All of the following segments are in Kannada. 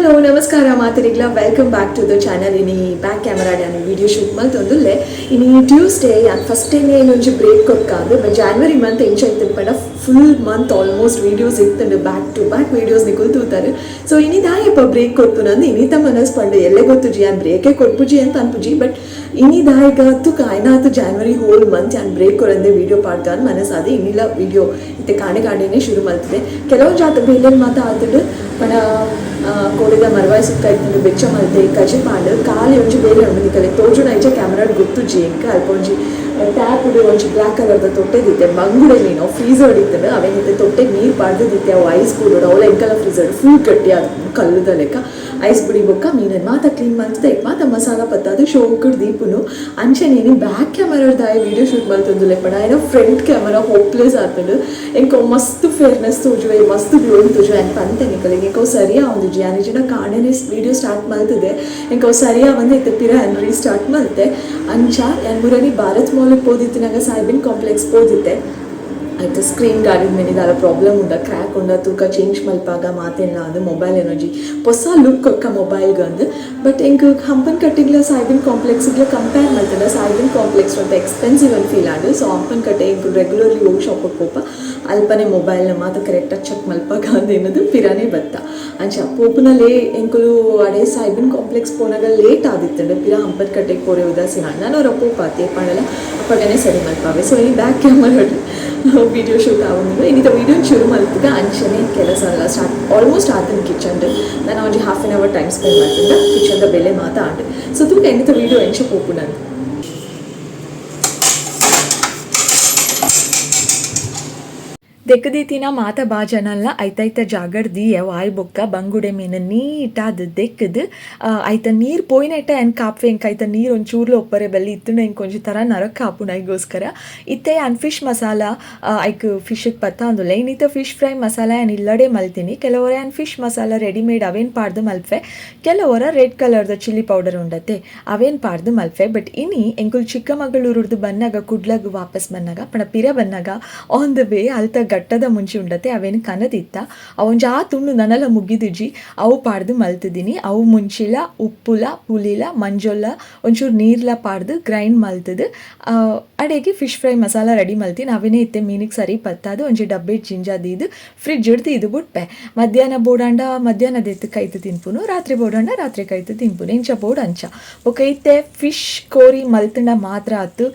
ಹಲೋ ನಮಸ್ಕಾರ ಮಾತರಿಗ್ಲ welcome back to the channel. ಇನಿ ಬ್ಯಾಕ್ ಕ್ಯಾಮರಾ ನಾನು ವಿಡಿಯೋ ಶೂಟ್ ಮಲ್ತೊಂದುಲ್ಲೆ ಇನಿ ಟ್ಯೂಸ್ಡೇ ಯಾನ್ ಫಸ್ಟ್ ಟೈಮ್ ಏನೊಂಜಿ ಬ್ರೇಕ್ ಕೊಕ್ಕಾದು ಬಟ್ ಜಾನ್ವರಿ ಮಂತ್ ಎಂಚಾಯ್ತು ಪಂಡ ಫುಲ್ ಮಂತ್ ಆಲ್ಮೋಸ್ಟ್ ವೀಡಿಯೋಸ್ ಇತ್ತಂಡು ಬ್ಯಾಕ್ ಟು ಬ್ಯಾಕ್ ವೀಡಿಯೋಸ್ ನಿಕುಲ್ ತೂತಾರೆ. ಸೊ ಇನಿ ದಾಯಪ್ಪ ಬ್ರೇಕ್ ಕೊಟ್ಟು ನಂದು ಇನಿತ ಮನಸ್ ಪಂಡು ಎಲ್ಲೇ ಗೊತ್ತುಜಿ ಯಾನ್ ಬ್ರೇಕೇ ಕೊಟ್ಪುಜಿ ಅಂತ ಅನ್ಪುಜಿ ಬಟ್ ಇನಿ ದಾಯಗತ್ತು ಕಾಯ್ನಾತು ಜಾನ್ವರಿ ಹೋಲ್ ಮಂತ್ ಯಾನ್ ಬ್ರೇಕ್ ಕೊರಂದೆ ವೀಡಿಯೋ ಪಾಡ್ತಾನು ಮನಸ್ಸಾದ ಇನ್ನಿಲ್ಲ ವೀಡಿಯೋ ಇತ್ತೆ ಕಾಣೆ ಕಾಣೆನೇ ಶುರು ಮಲ್ತಿದೆ. ಕೆಲವು ಜಾತ ಬೇಲೆನ್ ಮಾತ ಆತುಂಡು ಪಂಡ ಕೋಡಿದ ಮರವಾಯಿ ಸುತ್ತ ಇತ್ತು ಬೆಚ್ಚ ಮಲ್ತೆ ಕಜಿ ಪಾಂಡು ಕಾಲಿ ಒಂಜಿ ಬೇರೆ ಉಂಡು ನಿಕಲೆ ತೋಜುನ ಐಚ ಕ್ಯಾಮ್ರಾಡ್ ಗೊತ್ತು ಜೇಂಕ ಅಲ್ಪ ಒಂಜಿ ಟ್ಯಾಪ್ ಉಡು ಒಂಜಿ ಬ್ಲ್ಯಾಕ್ ಕಲರ್ದ ತೊಟ್ಟೆ ದಿತ್ತೆ ಬಂಗುಡೆ ಮೀನು ಫ್ರೀಸರ್ ಇತ್ತು ಅವೇನಿತ್ತೆ ತೊಟ್ಟೆ ನೀರು ಪಾಡ್ದು ದಿತ್ತೆ ಅವು ಐಸ್ ಬುಡೋಡು ಅವಳ ಎಂಕಲ ಫ್ರೀಸರ್ ಫುಲ್ ಗಟ್ಟಿ ಅದು ಕಲ್ಲುದ ಲೆಕ್ಕ ಐಸ್ ಬುಡಿ ಬೊಕ್ಕ ಮೀನನ್ನು ಮಾತ ಕ್ಲೀನ್ ಮಾಡ್ತದೆ ಮಾತ ಮಸಾಲ ಪತ್ತದು ಶೋಕಡ್ ದೀಪುನು ಅಂಚೆ ನೀನು ಬ್ಯಾಕ್ ಕ್ಯಾಮರಾದಾಯ ವೀಡಿಯೋ ಶೂಟ್ ಮಾಡ್ತಂದು ಲೆಪ್ಪಡ ಏನೋ ಫ್ರಂಟ್ ಕ್ಯಾಮರಾ ಹೋಪ್ಲೆಸ್ ಆತಂಡು ಎಂಕೋ ಮಸ್ತ್ ಫೇರ್ನೆಸ್ ತೋಜುವೆ ಮಸ್ತ್ ಗ್ಲೋನ್ ತೋಜುವೆ ಅಂತ ಅಂತೆ ನಿಕಲಿಗೆ ಎಂಕೋ ಸರಿಯಾ ಒಂದು ಜಿಯಾನಿಜಿನ ಕಾಣೆನೇ ವೀಡಿಯೋ ಸ್ಟಾರ್ಟ್ ಮಲ್ತದೆ ಎಂಕೋ ಸರಿಯಾ ಒಂದು ಇತ್ತೆ ಪಿರ ಹ್ಯಾನ್ರಿ ಸ್ಟಾರ್ಟ್ ಮಲ್ತೆ ಅಂಚ ಎನ್ಮುರನಿ ಭಾರತ್ ಮಾಲಿಗೆ ಪೋದಿತ್ತಿನಾಗ ಸಾಯಿಬಿನ್ ಕಾಂಪ್ಲೆಕ್ಸ್ ಪೋದಿತ್ತೆ ಆಯ್ತು ಸ್ಕ್ರೀನ್ ಗಾರ್ಡಿನ ಮೇಲೆ ದಾರ ಪ್ರಾಬ್ಲಮ್ ಉಂಡ ಕ್ರ್ಯಾಕ್ ಉಂಡ ತೂಕ ಚೇಂಜ್ ಮಲ್ಪಾಗ ಮಾತೇನ ಅದು ಮೊಬೈಲ್ ಎನರ್ಜಿ ಹೊಸ ಲುಕ್ ಕೊಕ್ಕ ಮೊಬೈಲ್ಗೆ ಅಂದು ಬಟ್ ಎಂಗೆ ಹಂಪನ್ ಕಟ್ಟಿಗ್ಲ ಸಾಯಿಬಿನ್ ಕಾಂಪ್ಲೆಕ್ಸ್ಗೆ ಕಂಪೇರ್ ಮಾಡ್ತದೆ ಸಾಯಿಬಿನ್ ಕಾಂಪ್ಲೆಕ್ಸ್ ಅಂತ ಎಕ್ಸ್ಪೆನ್ಸಿವ್ ಅಂತ ಫೀಲ್ ಆಡು ಸೊ ಹಂಪನ್ ಕಟ್ಟೆ ಎಂಗೆ ರೆಗ್ಯುಲರ್ಲಿ ಹೋಗಿ ಶಾಪಿಗೆ ಹೋಪ ಅಲ್ಪನೇ ಮೊಬೈಲ್ನ ಮಾತು ಕರೆಕ್ಟಾಗಿ ಚೆಕ್ ಮಲ್ಪಾಗ ಅಂದೇನದು ಪಿರಾನೇ ಬತ್ತ ಅಂಚ ಪೋಪುನಲ್ಲೇ ಎಂಕುಲು ಅಡೆ ಸಾಯಿಬಿನ್ ಕಾಂಪ್ಲೆಕ್ಸ್ ಪೋನಾಗ ಲೇಟ್ ಆದಿತ್ತಂಡು ಪಿರ ಹಂಪನ್ ಕಟ್ಟೆಗೆ ಪೋರೆ ಉದಾಸೀನ ನಾನು ಅವ್ರ ಅಪ್ಪೋಪಾತಿ ಪಾಡಲ್ಲ ಅಪ್ಪಗನೇ ಸರಿ ಮಲ್ಪಾವೆ ಸೊ ಈ ಬ್ಯಾಕ್ ಕ್ಯಾಮರಾ ವೀಡಿಯೋ ಶೂಟ್ ಆಗೋದು ಇನ್ನಿತ ವೀಡಿಯೋ ಶುರು ಮಲ್ತಿದ್ದ ಅಂಚನೆ ಕೆಲಸ ಎಲ್ಲ ಸ್ಟಾರ್ಟ್ ಆಲ್ಮೋಸ್ಟ್ ಆತನ ಕಿಚನ್ದು ನಾನು ಒಂಜಿ half an hour time spend ಮಾಡ್ತಿದ್ದೆ ಕಿಚನ್ದ ಬೆಲೆ ಮಾತಾಡಿ ಸೊ ತೂಕ ಇನ್ನಿತ ವೀಡಿಯೋ ಎಂಚ ಪೋಪು ನಾನು ದೆಕ್ಕದೀತಿನ ಮಾತ ಬಾಜನಲ್ಲ ಐತೈತ ಜಾಗಡ್ದಿ ವಾಯ್ ಬೊಕ್ಕ ಬಂಗುಡೆ ಮೀನು ನೀಟಾದ ದೆಕ್ಕದು ಐತ ನೀರು ಪೋಯ್ನೆಟ ಎನ್ ಕಾಪೆ ಎಂಕ್ ಐತ ನೀರು ಒಂಚೂರ್ಲು ಒಪ್ಪರೆ ಬೆಲ್ಲಿ ಇತ್ತು ಎಂಕ್ ಒಂಜಿ ಥರ ನರಕ್ ಕಾಪುನ ಐಗೋಸ್ಕರ ಇತ್ತೆ ಅನ್ ಫಿಶ್ ಮಸಾಲ ಐಕ್ ಫಿಶ್ಗೆ ಪತ್ತ ಅಂದುಲ್ಲ ಇನ್ನಿತ ಫಿಶ್ ಫ್ರೈ ಮಸಾಲ ಏನು ಇಲ್ಲಡೆ ಮಲ್ತೀನಿ ಕೆಲವರ ಅನ್ ಫಿಶ್ ಮಸಾಲ ರೆಡಿಮೇಡ್ ಅವೇನು ಪಾಡ್ದು ಮಲ್ಪೆ ಕೆಲವರ ರೆಡ್ ಕಲರ್ದ ಚಿಲ್ಲಿ ಪೌಡರ್ ಉಂಡತ್ತೆ ಅವೇನು ಪಾಡ್ದು ಮಲ್ಪೆ ಬಟ್ ಇನಿ ಎಂಕುಲ್ ಚಿಕ್ಕಮಗಳೂರುರ್ದು ಬನ್ನಾಗ ಕುಡ್ಲಗ್ ವಾಪಸ್ ಬನ್ನಾಗ ಪಣ ಪಿರ ಬನ್ನಾಗ ಆನ್ ದ ವೇ ಅಲ್ತ ಗಟ್ಟದ ಮುಂಚೆ ಉಂಡತೆ ಅವೇನು ಕನದಿತ್ತ ಅವೊಂಜಿ ಆ ತುಂಡು ನನಲ ಮುಗಿದಿಜಿ ಅವು ಪಾಡ್ದು ಮಲ್ತಿದ್ದೀನಿ ಅವು ಮುಂಚಿಲ ಉಪ್ಪುಲ ಪುಲಿಲ ಮಂಜೊಲ್ಲ ಒಂಚೂರು ನೀರ್ಲ ಪಾಡ್ದು ಗ್ರೈಂಡ್ ಮಲ್ತದು ಅಡೆಗೆ ಫಿಶ್ ಫ್ರೈ ಮಸಾಲ ರೆಡಿ ಮಲ್ತೀನಿ ಅವೇನೇ ಇತ್ತೆ ಮೀನಿಗೆ ಸರಿ ಪತ್ತದು ಒಂಜಿ ಡಬ್ಬೆ ಜಿಂಜಾದಿದ್ದು ಫ್ರಿಡ್ಜ್ ಇಡ್ದು ಇದು ಬಿಟ್ಪೆ ಮಧ್ಯಾಹ್ನ ಬೋಡಾಂಡ ಮಧ್ಯಾಹ್ನದ ಎತ್ತು ಕೈತು ತಿನ್ಪುನು ರಾತ್ರಿ ಬೋಡಾಂಡ ರಾತ್ರಿ ಕೈತು ತಿನ್ಪುನು ಎಂಚ ಬೋರ್ಡ್ ಅಂಚ ಒಕ್ಕ ಇತ್ತೆ ಫಿಶ್ ಕೋರಿ ಮಲ್ತಂಡ ಮಾತ್ರ ಆತು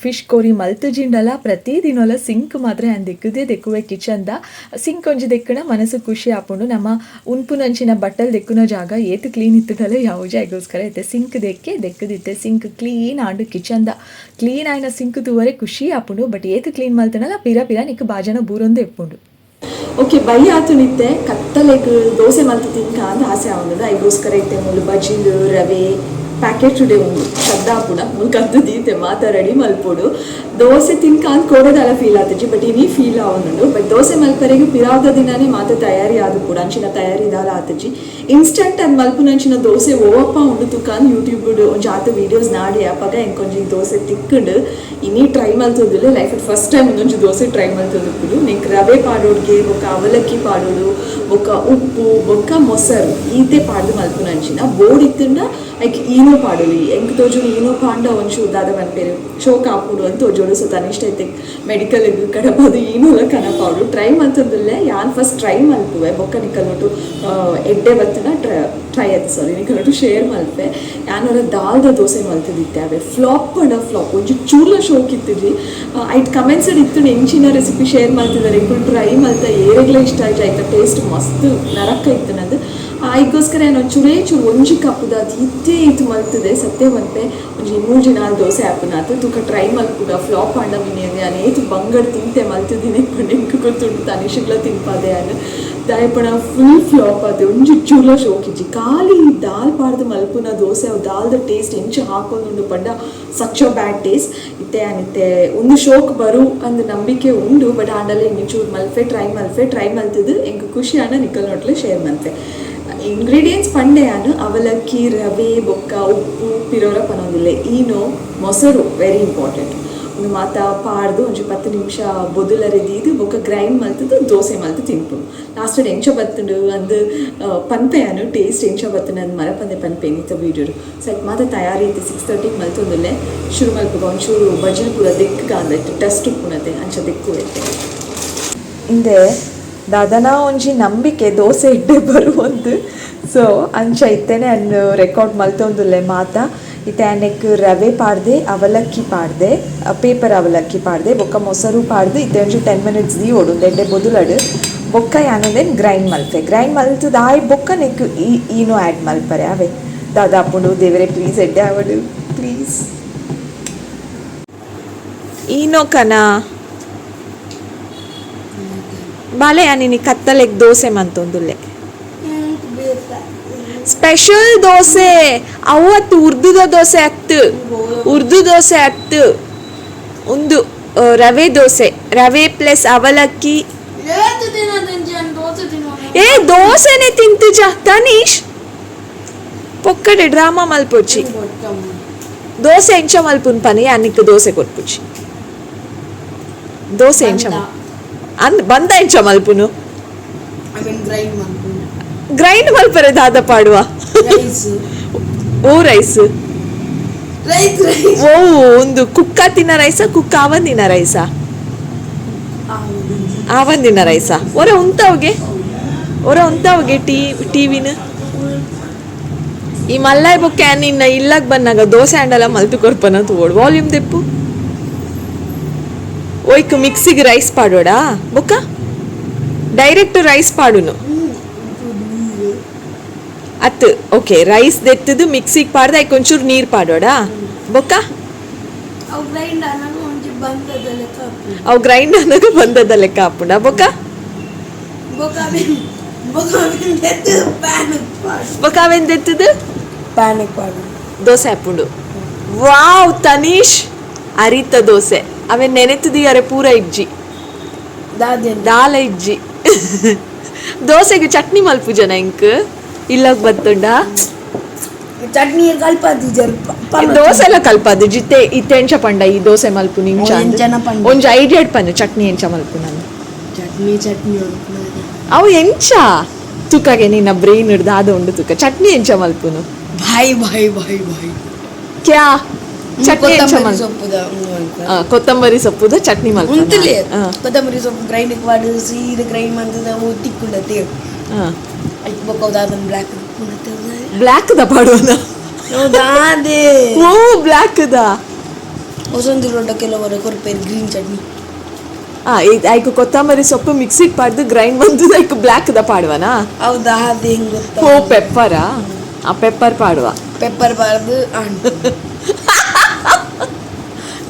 ಫಿಶ್ ಕೋರಿ ಮಲ್ತು ಜಿಂಡಲ್ಲ ಪ್ರತಿದಿನಲ್ಲ ಸಿಂಕ್ ಮಾತ್ರ ಹ್ಯಾಂಡ್ ದಿಕ್ಕದೆ ದೆಕ್ಕುವೆ ಕಿಚನ್ದ ಸಿಂಕ್ ಒಂಜಿ ದೆಕ್ಕುನ ಮನಸ್ಸು ಖುಷಿ ಆಪುಂಡು ನಮ್ಮ ಉನ್ಪುನಂಚಿನ ಬಟ್ಟಲ್ ದೆಕ್ಕುನ ಜಾಗ ಏತು ಕ್ಲೀನ್ ಇತ್ತದಲ್ಲ ಯಾವಜ ಐಗೋಸ್ಕರ ಐತೆ ಸಿಂಕ್ ದೆಕ್ಕದಿತ್ತೆ ಸಿಂಕ್ ಕ್ಲೀನ್ ಆಂಡು ಕಿಚನ್ದ ಕ್ಲೀನ್ ಆಯ್ನ ಸಿಂಕ್ ತೂವರೆ ಖುಷಿ ಆಪುಂಡು ಬಟ್ ಏತು ಕ್ಲೀನ್ ಮಲ್ತನಲ್ಲ ಪಿರ ನಿಕ್ಕು ಬಾಜನ ಬೂರೊಂದು ಎಪ್ಪುಂಡು ಓಕೆ ಬೈ ಆತು ನಿತ್ತೆ ಕತ್ತಲೆಗ್ ದೋಸೆ ಮಲ್ತು ತಿನ್ಕ ಅಂತ ಆಸೆ ಆಗುದು ಐಗೋಸ್ಕರ ಐತೆ ಮುಳು ಬಜಿಲು ರವೆ ಪ್ಯಾಕೆಟ್ ಉಡೆ ಉಂಡು ಶಬ್ದಾಪುಡ ಮುಲ್ಕದ್ದು ದೀತೆ ಮಾತ ರೆಡಿ ಮಲ್ಪೋಡು ದೋಸೆ ತಿನ್ಕ ಅಂತ ಕೋಡದಲ್ಲ ಫೀಲ್ ಆತಜಿ ಬಟ್ ಇನಿ ಫೀಲ್ ಆವನುಂಡು ಬಟ್ ದೋಸೆ ಮಲ್ಪರೆಗೆ ಪಿರಾದ ದಿನನೇ ಮಾತ ತಯಾರಿ ಆದು ಕೂಡ ಅಂಚಿನ ತಯಾರಿ ದಾಲ ಆತಜಿ ಇನ್ಸ್ಟಂಟ್ ಅದು ಮಲ್ಪುನಂಚಿನ ದೋಸೆ ಓವಪ್ಪ ಉಂಡು ತುಕಾನ್ ಯೂಟ್ಯೂಬ್ ಒಂಜಿ ಆತ ವೀಡಿಯೋಸ್ ನಾಡಿ ಆಪಾಗ ಎಂಕೊಂಜಿ ದೋಸೆ ತಿಕ್ಕಂಡು ಇನಿ ಟ್ರೈ ಮಲ್ತೋದಿಲ್ಲ ಲೈಫ್ ಫಸ್ಟ್ ಟೈಮ್ ಒಂದೊಂಜಿ ದೋಸೆ ಟ್ರೈ ಮಲ್ತೋದು ನೆಕ್ ರವೆ ಪಾಡೋಡ್ಗೆ ಬೊಕ್ಕ ಅವಲಕ್ಕಿ ಪಾಡೋಡು ಬೊಕ್ಕ ಉಪ್ಪು ಬೊಕ್ಕ ಮೊಸರು ಈತೆ ಪಾಡ್ದು ಮಲ್ಪುನಂಚಿನ ಬೋರ್ಡ್ ಇತ್ತಂಡ ಐಕ್ ಈನೋ ಪಾಡೋಲಿ ಎಂಕ್ ತೋಜುಡು ಈನೋ ಪಾಂಡ ಒಂಚೂರು ದಾದ ಮನ್ಪೇರು ಶೋಕ್ ಹಾಪುಡು ಅಂತ ತೋಜೋಡು ಸೊ ತನಿಷ್ಠ ಐತೆ ಮೆಡಿಕಲ್ ಕಡಪದು ಈನೋಲ ಕನಪಾಡು ಟ್ರೈ ಮಲ್ತಂದಿಲ್ಲ ಯಾನ್ ಫಸ್ಟ್ ಟ್ರೈ ಮಲ್ಪುವೆ ಬೊಕ್ಕ ನಿಕಲ್ ನೋಟು ಎಡ್ಡೆ ಬತ್ತನ ಟ್ರೈ ಆಯ್ತು ಸಾರಿ ನಿಕಲ್ ನೋಟು ಶೇರ್ ಮಲ್ಪೆ ಯಾನೋರ ದಾಲ್ದ ದೋಸೆ ಮಲ್ತಿದ್ದೆ ಅವೇ ಫ್ಲಾಪ್ ಒಂಚೂರು ಚೂರ್ಲ ಶೋಕ್ ಇತ್ತಿದ್ರಿ ಐಟ್ ಕಮೆಂಟ್ಸ್ ಇತ್ತು ಎಂಚಿನ ರೆಸಿಪಿ ಶೇರ್ ಮಾಡ್ತಿದ್ದಾರೆ ಎಂಕುಲ್ ಟ್ರೈ ಮಲ್ತ ಏರೆಗ್ಲ ಇಷ್ಟ ಆಯ್ತು ಆಯ್ತಾ ಟೇಸ್ಟ್ ಮಸ್ತ್ ನರಕ ಇತ್ತು ನಂದು ಐಗೋಸ್ಕರ ಏನೋ ಚೂರು ಒಂಜಿ ಕಪ್ಪುದ ಅದು ಇತ್ತೇ ಇದು ಮಲ್ತದೆ ಸತ್ಯ ಮಲ್ಪೆ ಒಂಜಿ 3 ನಾಲ್ ದೋಸೆ ಹಾಪುನಾತು ತೂಕ ಟ್ರೈ ಮಲ್ಪುಗ ಫ್ಲಾಪ್ ಆಂಡ ಮೀನಿಯದೆ ಅನೇತು ಬಂಗಡ್ ತಿಂತೆ ಮಲ್ತಿದ್ದೀನಿ ಎಂಕು ಗೊತ್ತುಂಟು ತನಿಷಗ್ಲ ತಿನ್ಪಾದೆ ಅನ್ನು ದಾಯಪಣ ಫುಲ್ ಫ್ಲಾಪ್ ಆದ ಒಂಜಿ ಚೂರ್ಲ ಶೋಕಿಜ್ಜಿ ಖಾಲಿ ದಾಲ್ ಪಾಡ್ದು ಮಲ್ಪುನ ದೋಸೆ ಅವು ದಾಲ್ದ ಟೇಸ್ಟ್ ಎಂಚು ಹಾಕೊಂಡುಂಡು ಪಂಡ ಸಚ್ ಬ್ಯಾಡ್ ಟೇಸ್ಟ್ ಇತ್ತೆ ಒಂದು ಶೋಕ್ ಬರು ಅಂದ್ ನಂಬಿಕೆ ಉಂಡು ಬಟ್ ಆಂಡಲ್ಲ ಇನ್ನಿಚೂರು ಮಲ್ಪೆ ಟ್ರೈ ಮಲ್ತದು ಎಂಕು ಖುಷಿ ಆಂಡ ನಿಕಲ್ ನೋಟ್ಲೆ ಶೇರ್ ಮಲ್ಪೆ ಇಂಗ್ರೀಡಿಯೆಂಟ್ಸ್ ಪಂಡೆ ಆನು ಅವಲಕ್ಕಿ ರವೆ ಬೊಕ್ಕ ಉಪ್ಪು ಪಿರೋರ ಪನೊಂದಿಲ್ಲ ಈನೋ ಮೊಸರು ವೆರಿ ಇಂಪಾರ್ಟೆಂಟ್ ಇನ್ನು ಮಾತ ಪಾಡ್ದು ಒಂಚೂರು 10 ನಿಮಿಷ ಬೊದುಲರೆದಿದ್ದು ಬೊಕ್ಕ ಗ್ರೈಂಡ್ ಮಲ್ತದ್ದು ದೋಸೆ ಮಲ್ತು ತಿನ್ಪುನು ಲಾಸ್ಟ್ ಎಂಚ ಬತ್ತುಂಡು ಅಂದು ಪನ್ಪೆಯನ್ನು ಟೇಸ್ಟ್ ಎಂಚ ಬತ್ತುಂಡು ಅಂದು ಮರಪಂದೆ ಪನ್ಪೆ ಏನಿತ್ತ ವೀಡಿಯೋಡು ಸೊ ಮಾತ ತಯಾರಿ ಐತೆ 6:30 ಮಲ್ತೊಂದುಲ್ಲೆ ಶುರು ಮಲ್ಪಗ ಒಂಚೂರು ಬಜಲ್ ಪೂರ ದೆಕ್ಕ ಅಂದೈತೆ ಡಸ್ಟ್ ಉಪ್ಪುನತೆ ಅಂಚ ದೆಕ್ಕು ಐತೆ ಹಿಂದೆ ದಾದನ ಒಂಜಿ ನಂಬಿಕೆ ದೋಸೆ ಇಡ್ಡೆ ಬರುವಂದು ಸೊ ಅಂಚ ಇತ್ತೇನೆ ಅನ್ನು ರೆಕಾರ್ಡ್ ಮಲ್ತೊಂದುಲ್ಲೆ ಮಾತ ಇತ್ತೆ ಅನ್ನಕ್ಕೆ ರವೆ ಪಾಡ್ದೆ ಅವಲಕ್ಕಿ ಪಾಡ್ದೆ ಪೇಪರ್ ಅವಲಕ್ಕಿ ಪಾಡ್ದೆ ಬೊಕ್ಕ ಮೊಸರು ಪಾಡ್ದು ಇತ್ತೆ ಒಂಚು 10 minutes ದಿ ಓಡು ಎಡ್ಡೆ ಬೊದುಲಡು ಬೊಕ್ಕ ಯಾನದೇನು ಗ್ರೈಂಡ್ ಮಲ್ಪೆ ಗ್ರೈಂಡ್ ಮಲ್ತದ ಆಯ್ ಬೊಕ್ಕ ನೆಕ್ಕು ಈನೋ ಆ್ಯಡ್ ಮಲ್ಪರೆ ಅವೇ ದಾದ ಅಪ್ಪುಂಡು ದೇವರೇ ಪ್ಲೀಸ್ ಎಡ್ಡೆ ಅವಡು ಪ್ಲೀಸ್ ಈನೋ ಕನ ಬಾಲೆ ಯಾನಿ ಕತ್ತಲೆಗ್ ದೋಸೆ ಮಂತೊಂದುಲ್ಲೆ ಸ್ಪೆಷಲ್ ದೋಸೆ ಅವತ್ತು ಉರ್ದುದ ದೋಸೆ ಹತ್ತು ಒಂದು ರವೆ ದೋಸೆ ರವೆ ಪ್ಲಸ್ ಅವಲಕ್ಕಿ ದೋಸೆನೆ ತಿಂತುಜ ತನೀಶ್ ಪೊಕ್ಕಡೆ ಡ್ರಾಮಾ ಮಲ್ಪೊಚ್ಚಿ ದೋಸೆ ಎಂಚ ಮಲ್ಪುನ್ ಪನಿ ಅನ್ನಕ್ಕೆ ದೋಸೆ ಕೊಟ್ಪುಚ್ಚಿ ದೋಸೆ ಎಂಚ ಬಂದ ಎಂಚ ಮಲ್ಪುನು ಗ್ರೈಂಡ್ ಮಲ್ಪರೆ ದಾದ ಪಾಡುವ ಓ ರೈಸ್ ಓ ಒಂದು ಕುಕ್ಕ ತಿನ್ನ ರೈಸ ಕುಕ್ಕ ಆವಂದಿನ ರೈಸ ಆವಂದಿನ ರೈಸ ಒರ ಉಂತವ್ಗೆ ಟಿವಿನ ಈ ಮಲ್ಲಾಯ್ ಬೊಕ್ಕೆ ನಿನ್ನ ಇಲ್ಲಕ್ ಬಂದಾಗ ದೋಸೆ ಹ್ಯಾಂಡಲ ಮಲ್ತು ಕೊರ್ಪನ ತಗೋಡು ವಾಲ್ಯೂಮ್ ತೆಪ್ಪು ಓಯ್ಕ್ ಮಿಕ್ಸಿಗೆ ರೈಸ್ ಪಾಡೋಡಾ ಬೊಕ್ಕ ಡೈರೆಕ್ಟ್ ರೈಸ್ ಪಾಡುನು ಅತ್ತು ಓಕೆ ರೈಸ್ ದೆತ್ತದು ಮಿಕ್ಸಿಗೆ ಪಾಡ್ದೆ ಐಕ್ ಒಂಚೂರು ನೀರು ಪಾಡೋಡಾ ಬೊಕ್ಕ ಅವು ಗ್ರೈಂಡ್ ಅನ್ನೋದು ಬಂದದ ಲೆಕ್ಕ ಹಾಪುಂಡ ಬೊಕ್ಕ ಅವೇನ್ ದೆತ್ತದು ದೋಸೆ ಹಾಪುಂಡು ವಾವ್ ತನೀಶ್ ಅರಿತ ದೋಸೆ ಅವೇನ್ ನೆನೆತದಿಯಾರೆ ಪೂರ ಇಜ್ಜಿ ದಾಲ ಇಜ್ಜಿ ದೋಸೆಗೆ ಚಟ್ನಿ ಮಲ್ಪು ಜನ ಇಂಕ್ ಇಲ್ಲಗ್ ಬತ್ತುಂಡ ಚಟ್ನಿ ಕಲ್ಪದಿ ದೋಸೆ ಎಲ್ಲ ಕಲ್ಪದು ಜಿತ್ತೆ ಇತ್ತೆಂಚ ಪಂಡ ಈ ದೋಸೆ ಮಲ್ಪು ನಿಂಚ ಒಂಜ ಐಡಿಯಾ ಪಂಡ ಚಟ್ನಿ ಎಂಚ ಮಲ್ಪು ನಾನು ಚಟ್ನಿ ಅವು ಎಂಚ ತುಕಗೆ ನಿನ್ನ ಬ್ರೈನ್ ಹಿಡ್ದು ಆದ ಉಂಡು ತುಕ ಚಟ್ನಿ ಎಂಚ ಮಲ್ಪುನು ಭಾಯ್ ಕ್ಯಾ ಚಟ್ನಿ ಎಂಚ ಕೊತ್ತಂಬರಿ ಸೊಪ್ಪುದ ಚಟ್ನಿ ಮಲ್ಪು ಕೊತ್ತಂಬರಿ ಸೊಪ್ಪು ಗ್ರೈಂಡ್ ಮಾಡಿ ಸೀರೆ ಗ್ರೈಂಡ್ ಮಾಡಿದ ತಿಕ್ಕುಂಡತೆ ಬ್ಲ್ಯಾಕ್ ದ ಪಾಡುವನ ಓ ಬ್ಲ್ಯಾಕ್ ದ ಹೊಸೊಂದು ರೊಡ್ಡ ಕೆಲವರು ಕೊರ್ಪೇರು ಗ್ರೀನ್ ಚಟ್ನಿ ಐಕು ಕೊತ್ತಂಬರಿ ಸೊಪ್ಪು ಮಿಕ್ಸಿಗೆ ಪಾಡ್ದು ಗ್ರೈಂಡ್ ಬಂದು ಐಕು ಬ್ಲ್ಯಾಕ್ ದ ಪಾಡುವನಾ ಹೌದಾ ಅದೇ ಹೆಂಗ್ ಓ ಪೆಪ್ಪರಾ ಆ ಪೆಪ್ಪರ್ ಪಾಡುವ ಪೆಪ್ಪರ್ ಪಾಡ್ದು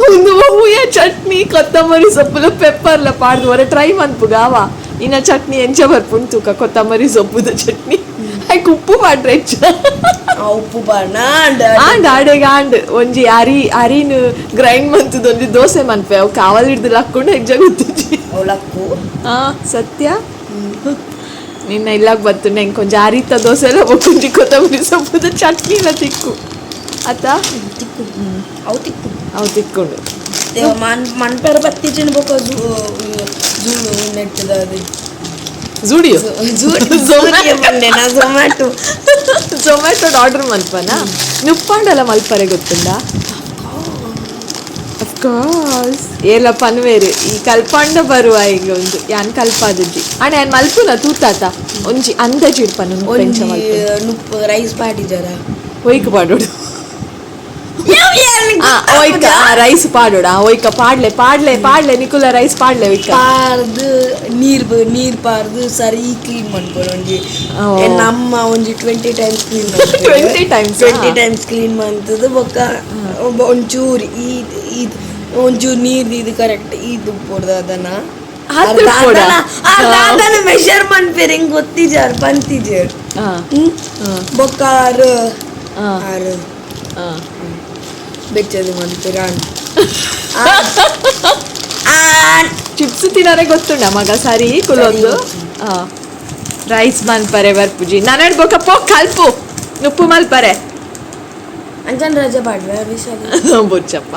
ಒಂದು ಹೂಯ ಚಟ್ನಿ ಕೊತ್ತಂಬರಿ ಸೊಪ್ಪುಲು ಪೆಪ್ಪರ್ಲ ಪಾಡ್ದು ವರೆ ಟ್ರೈ ಮನ್ಪುಗಾವ ಇನ್ನ ಚಟ್ನಿ ಎಂಚ ಬರ್ಪುಂಡು ತೂಕ ಕೊತ್ತಂಬರಿ ಸೊಪ್ಪುದ ಚಟ್ನಿ ಐಕ್ ಉಪ್ಪು ಪಾಡ್ರೆ ಹೆಚ್ಚ ಉಪ್ಪು ಬಾಣ ಆಡೆಗೆ ಒಂಜಿ ಅರಿನು ಗ್ರೈಂಡ್ ಮಂತದ ಒಂಜಿ ದೋಸೆ ಮನ್ಪೆ ಅವು ಕಾವಲ್ ಹಿಡ್ದು ಹಾಕೊಂಡು ಹೆಜ್ಜ ಗೊತ್ತಿಜ್ಜಿ ಅವಳಕ್ಕು ಸತ್ಯ ನಿನ್ನ ಇಲ್ಲಾಗ ಬತ್ತು ಹೆಂಗೆ ಕೊಂಚ ಅರಿತ ದೋಸೆ ಎಲ್ಲ ಒಕ್ಕುಂಟಿ ಕೊತ್ತಂಬರಿ ಸೊಪ್ಪುದ ಚಟ್ನಿ ಎಲ್ಲ ತಿಕ್ಕು ಆತ ಅವು ತಿಕ್ಕೊಂಡು ಮನ್ಪೇರ ಬತ್ತಿನ ಬೊಕ್ಕ ನೆಟ್ಟದ ಜುಡಿಯೋ ಝೊಮ್ಯಾಟೊ ಆರ್ಡರ್ ಮಲ್ಪನ ನುಪ್ಪಂಡಲ್ಲ ಮಲ್ಪರೆ ಗೊತ್ತುಂಡ ಅಫ್ಕೋರ್ಸ್ ಏಲ ಪನ್ವೇರು ಈ ಕಲ್ಪಂಡ ಬರುವ ಈಗ ಒಂದು ಯಾನ್ ಕಲ್ಪಾದಜ್ಜಿ ಅಣ್ಣ ಯಾನ್ ಮಲ್ಪುನ ತೂತಾತ ಒಂಜಿ ಅಂದಜಿಡ್ಪನು ನುಪ್ಪು ರೈಸ್ ಪಾಡಿಜಾರ ಒಯ್ಕ ಪಾಡೋಡು ಒಯ್ಕ ರೈಸ್ ಪಾಡೋಡ ಒಯ್ಕ ಪಾಡ್ಲೆ ನಿಕುಲ ರೈಸ್ ಪಾಡ್ಲೆ ಒಯ್ಕ ಪಾರ್ದು ನೀರ್ ಪಾರ್ದು ಸರಿ ಕ್ಲೀನ್ ಮಾಡ್ಕೊಂಡು ಒಂಜಿ ನಮ್ಮ ಒಂಜಿ 20 ಟೈಮ್ಸ್ ಕ್ಲೀನ್ ಮಾಡ್ತದ ಬೊಕ್ಕ ಒಂಚೂರು ಒಂಚೂರು ನೀರ್ದು ಇದು ಕರೆಕ್ಟ್ ಇದು ಪೊಡ್ದು ಅದನ್ನ ಮೆಷರ್ ಮಾಡ್ಪೇರು ಹೆಂಗ್ ಗೊತ್ತಿಜಾರ್ ಪಂತಿಜಾರ್ ಬೊಕ್ಕ ಆರು ಬೆಚ್ಚದು ಮಾಡ್ತೀರ ಚಿಪ್ಸ್ ತಿನ್ನೋರೆ ಗೊತ್ತುಂಡ ಮಗ ಸರಿ ಕುಲೊಂದು ರೈಸ್ ಮಲ್ಪರೆ ಬರ್ಪುಜಿ ನಾನು ಹೇಳ್ಬೇಕಪ್ಪ ಕಲ್ಪು ನುಪ್ಪು ಮಲ್ಪರೆ ಅಂಚನ್ ರಜೆ ಪಾಡ್ವೆ ಬೊಚ್ಚಪ್ಪ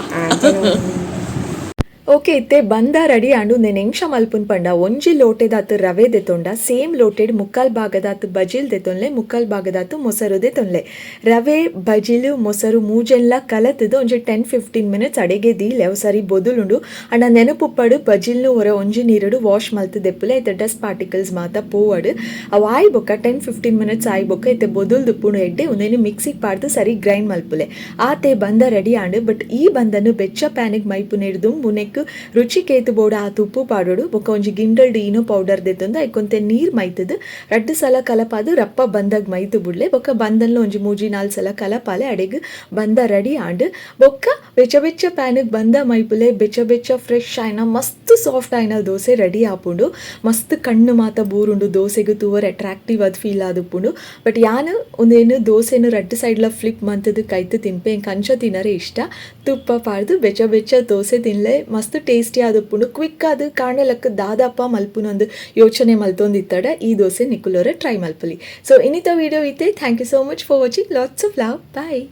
ಓಕೆ ಇತ್ತೆ ಬಂದ ರೆಡಿ ಆಂಡು ನೆನ್ ಎಂಕ್ಷ ಮಲ್ಪುನ್ ಪಂಡ ಒಂಜಿ ಲೋಟೆದಾತ್ ರವೆ ದೆತೊಂಡ ಸೇಮ್ ಲೋಟೆಡ್ ಮುಕ್ಕಾಲ್ ಭಾಗದಾತ್ ಬಜಿಲ್ ದೆತೊನ್ಲೆ ಮುಕ್ಕಾಲ್ ಭಾಗದಾತ್ ಮೊಸರು ದೆತೊನ್ಲೆ ರವೆ ಬಜಿಲು ಮೊಸರು ಮೂಜೆಲ್ಲ ಕಲತದು ಒಂಜಿ 10-15 ಮಿನಿಟ್ಸ್ ಅಡೆಗೆ ದೀಲೆ ಅವು ಸರಿ ಬೊದುಲುಂಡು ಅಂಡ ನೆನಪುಪ್ಪಡು ಬಜಿಲ್ನು ಒರ ಒಂಜಿ ನೀರುಡು ವಾಶ್ ಮಲ್ತು ದೆಪ್ಪುಲೆ ಐತೆ ಡಸ್ಟ್ ಪಾರ್ಟಿಕಲ್ಸ್ ಮಾತ ಪೋವಡು ಅವು ಆಯ್ ಬೊಕ್ಕ 10-15 ಮಿನಿಟ್ಸ್ ಆಯ್ ಬೊಕ್ಕ ಐತೆ ಬೊದುಲ್ ದುಪ್ಪುಂಡು ಎಡ್ಡೆ ಒಂದೇನು ಮಿಕ್ಸಿಗೆ ಪಾಡ್ದು ಸರಿ ಗ್ರೈಂಡ್ ಮಲ್ಪುಲೆ ಆತೆ ಬಂದ ರೆಡಿ ಆಂಡು ಬಟ್ ಈ ಬಂದನು ಬೆಚ್ಚ ಪ್ಯಾನಿಗೆ ಮೈಪುನೆಡ್ ದುಂಬುನೆಕ್ ರುಚಿ ಕೇತು ಬೋಡ ಆ ತುಪ್ಪು ಪಾಡೋಡು ಬೊಕ ಒಂಜಿ ಗಿಂಡಲ್ಡ್ ಈನೋ ಪೌಡರ್ ದೆತ್ತೊಂದು ಐಕೊಂತೆ ನೀರ್ ಮೈತದು 2 ಸಲ ಕಲಪಾದು ರಪ್ಪ ಬಂದಾಗ ಮೈತು ಬಿಡ್ಲೆ ಬೊಕ ಬಂದಲ್ಲ ಒಂಜಿ 3-4 ಸಲ ಕಲಪಾಲೆ ಅಡೆಗ್ ಬಂದ ರೆಡಿ ಆಂಡ್ ಬೊಕ್ಕ ಬೆಚ್ಚ ಬೆಚ್ಚ ಪ್ಯಾನಿಗೆ ಬಂದ ಮೈಪುಲೆ ಬೆಚ್ಚ ಬೆಚ್ಚ ಫ್ರೆಶ್ ಆಯ್ನ ಮಸ್ತ್ ಸಾಫ್ಟ್ ಆಯ್ನ ದೋಸೆ ರೆಡಿ ಆಪುಂಡು ಮಸ್ತ್ ಕಣ್ಣು ಮಾತ ಬೂರುಂಡು ದೋಸೆಗೆ ತೂವರ್ ಅಟ್ರಾಕ್ಟಿವ್ ಅದು ಫೀಲ್ ಆದುಪ್ಪುಂಡು ಬಟ್ ಯಾನು ಒಂದೇನು ದೋಸೆನು 2 ಸೈಡ್ಲ ಫ್ಲಿಪ್ ಮಂತದು ಕೈತು ತಿನ್ಪೆ ಕಂಚ ತಿನ್ನರೆ ಇಷ್ಟ ತುಪ್ಪ ಪಾಡ್ದು ಬೆಚ್ಚ ಬೆಚ್ಚ ದೋಸೆ ತಿನ್ಲೆ ಮಸ್ತ್ ಟೇಸ್ಟಿ ಆದುಪ್ಪುಂಡು ಕ್ವಿಕ್ ಆದು ಕಾಣಲಕ್ಕ ದಾದಪ್ಪ ಮಲ್ಪುನೊಂದು ಯೋಚನೆ ಮಲ್ತೊಂದಿತ್ತಡ ಈ ದೋಸೆ ನಿಕುಲೋರೆ ಟ್ರೈ ಮಲ್ಪಲಿ ಸೊ ಇನ್ನಿತ ವಿಡಿಯೋ ಇತ್ತೆ thank you so much for watching lots of love bye.